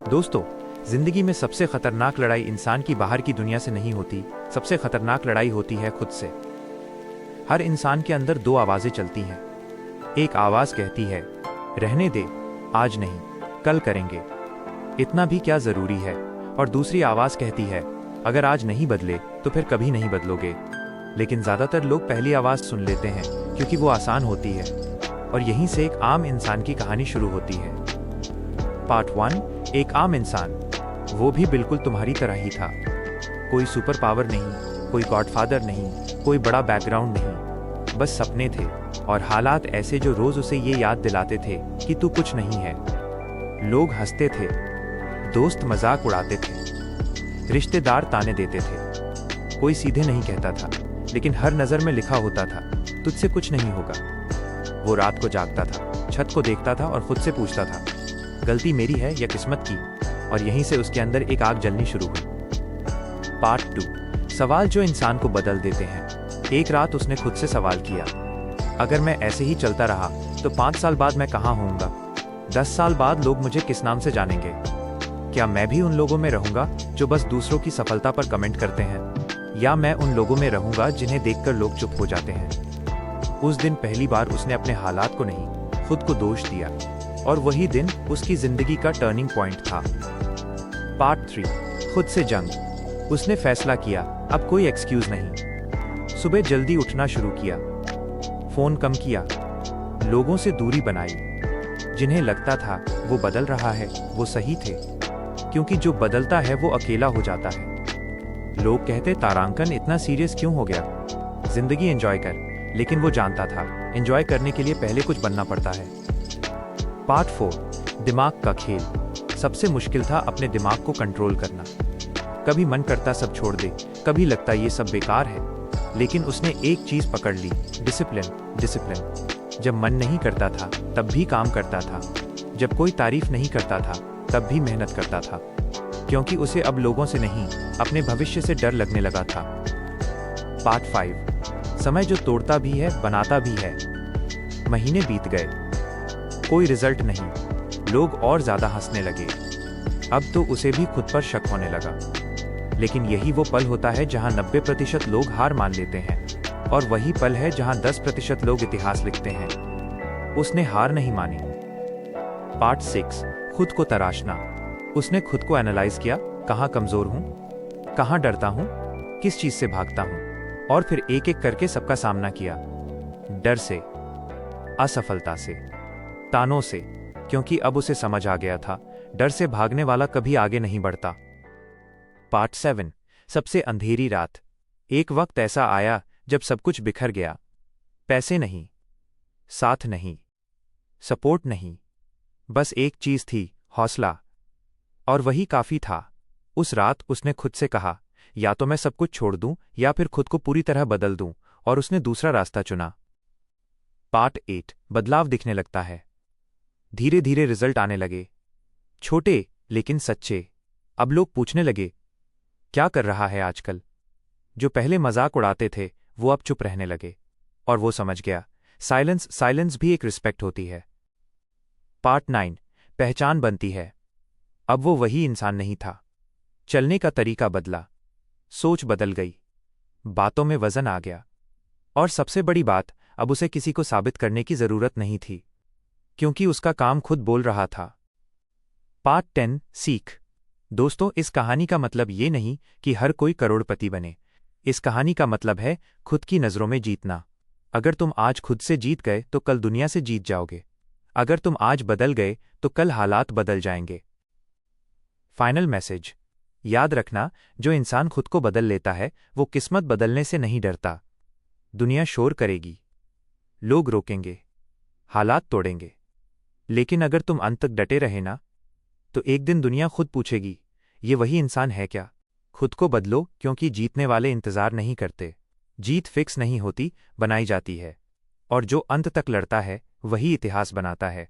दोस्तों, जिंदगी में सबसे खतरनाक लड़ाई इंसान की बाहर की दुनिया से नहीं होती, सबसे खतरनाक लड़ाई होती है खुद से। हर इंसान के अंदर दो आवाजें चलती हैं। एक आवाज कहती है, रहने दे, आज नहीं, कल करेंगे, इतना भी क्या जरूरी है। और दूसरी आवाज कहती है, अगर आज नहीं बदले तो फिर कभी नहीं बदलोगे। लेकिन ज्यादातर लोग पहली आवाज सुन लेते हैं क्योंकि वो आसान होती है। और यहीं से एक आम इंसान की कहानी शुरू होती है। पार्ट 1, एक आम इंसान। वो भी बिल्कुल तुम्हारी तरह ही था। कोई सुपर पावर नहीं, कोई गॉडफादर नहीं, कोई बड़ा बैकग्राउंड नहीं, बस सपने थे और हालात ऐसे जो रोज उसे ये याद दिलाते थे कि तू कुछ नहीं है। लोग हंसते थे, दोस्त मजाक उड़ाते थे, रिश्तेदार ताने देते थे। कोई सीधे नहीं कहता था, लेकिन हर नजर में लिखा होता था, तुझसे कुछ नहीं होगा। वो रात को जागता था, छत को देखता था और खुद से पूछता था, गलती मेरी है या किस्मत की। और यहीं से उसके अंदर एक आग जलनी शुरू हुई। पार्ट 2, सवाल जो इंसान को बदल देते हैं। एक रात उसने खुद से सवाल किया, अगर मैं ऐसे ही चलता रहा तो 5 साल बाद मैं कहाँ होऊंगा? 10 साल बाद लोग मुझे किस नाम से जानेंगे? क्या मैं भी उन लोगों में रहूंगा जो बस दूसरों की सफलता पर कमेंट करते हैं, या मैं उन लोगों में रहूंगा जिन्हें देखकर लोग चुप हो जाते हैं? उस दिन पहली बार उसने अपने हालात को नहीं, खुद को दोष दिया। और वही दिन उसकी जिंदगी का टर्निंग पॉइंट था। पार्ट 3, खुद से जंग। उसने फैसला किया, अब कोई एक्सक्यूज नहीं। सुबह जल्दी उठना शुरू किया, फोन कम किया, लोगों से दूरी बनाई। जिन्हें लगता था वो बदल रहा है, वो सही थे, क्योंकि जो बदलता है वो अकेला हो जाता है। लोग कहते, तारांकन इतना सीरियस क्यों हो गया? जिंदगी एंजॉय कर। लेकिन वो जानता था, एंजॉय करने के लिए पहले कुछ बनना पड़ता है। पार्ट 4, दिमाग का खेल। सबसे मुश्किल था अपने दिमाग को कंट्रोल करना। कभी मन करता सब छोड़ दे, कभी लगता ये सब बेकार है। लेकिन उसने एक चीज पकड़ ली, डिसिप्लिन। डिसिप्लिन। जब मन नहीं करता था तब भी काम करता था, जब कोई तारीफ नहीं करता था तब भी मेहनत करता था, क्योंकि उसे अब लोगों से नहीं, अपने भविष्य से डर लगने लगा था। पार्ट 5, समय जो तोड़ता भी है बनाता भी है। महीने बीत गए, कोई रिजल्ट नहीं, लोग और ज्यादा हंसने लगे। अब तो उसे भी खुद पर शक होने लगा। लेकिन यही वो पल होता है जहां 90% लोग हार मान लेते हैं, और वही पल है जहां 10% लोग इतिहास लिखते हैं। उसने हार नहीं मानी। पार्ट 6, खुद को तराशना। उसने खुद को एनालाइज किया, कहां कमजोर हूं, कहां डरता हूं, किस चीज से भागता हूं, और फिर एक एक करके सबका सामना किया। डर से, असफलता से, तानों से, क्योंकि अब उसे समझ आ गया था, डर से भागने वाला कभी आगे नहीं बढ़ता। पार्ट 7, सबसे अंधेरी रात। एक वक्त ऐसा आया जब सब कुछ बिखर गया। पैसे नहीं, साथ नहीं, सपोर्ट नहीं, बस एक चीज थी, हौसला। और वही काफी था। उस रात उसने खुद से कहा, या तो मैं सब कुछ छोड़ दूं या फिर खुद को पूरी तरह बदल दूं, और उसने दूसरा रास्ता चुना। पार्ट 8, बदलाव दिखने लगता है। धीरे धीरे रिजल्ट आने लगे, छोटे लेकिन सच्चे। अब लोग पूछने लगे, क्या कर रहा है आजकल? जो पहले मजाक उड़ाते थे वो अब चुप रहने लगे। और वो समझ गया, साइलेंस भी एक रिस्पेक्ट होती है। पार्ट 9, पहचान बनती है। अब वो वही इंसान नहीं था। चलने का तरीका बदला, सोच बदल गई, बातों में वजन आ गया। और सबसे बड़ी बात, अब उसे किसी को साबित करने की जरूरत नहीं थी, क्योंकि उसका काम खुद बोल रहा था। पार्ट 10, सीख। दोस्तों, इस कहानी का मतलब ये नहीं कि हर कोई करोड़पति बने। इस कहानी का मतलब है खुद की नजरों में जीतना। अगर तुम आज खुद से जीत गए तो कल दुनिया से जीत जाओगे। अगर तुम आज बदल गए तो कल हालात बदल जाएंगे। फाइनल मैसेज, याद रखना, जो इंसान खुद को बदल लेता है वो किस्मत बदलने से नहीं डरता। दुनिया शोर करेगी, लोग रोकेंगे, हालात तोड़ेंगे, लेकिन अगर तुम अंत तक डटे रहे ना, तो एक दिन दुनिया खुद पूछेगी, ये वही इंसान है क्या? खुद को बदलो, क्योंकि जीतने वाले इंतजार नहीं करते। जीत फिक्स नहीं होती, बनाई जाती है। और जो अंत तक लड़ता है वही इतिहास बनाता है।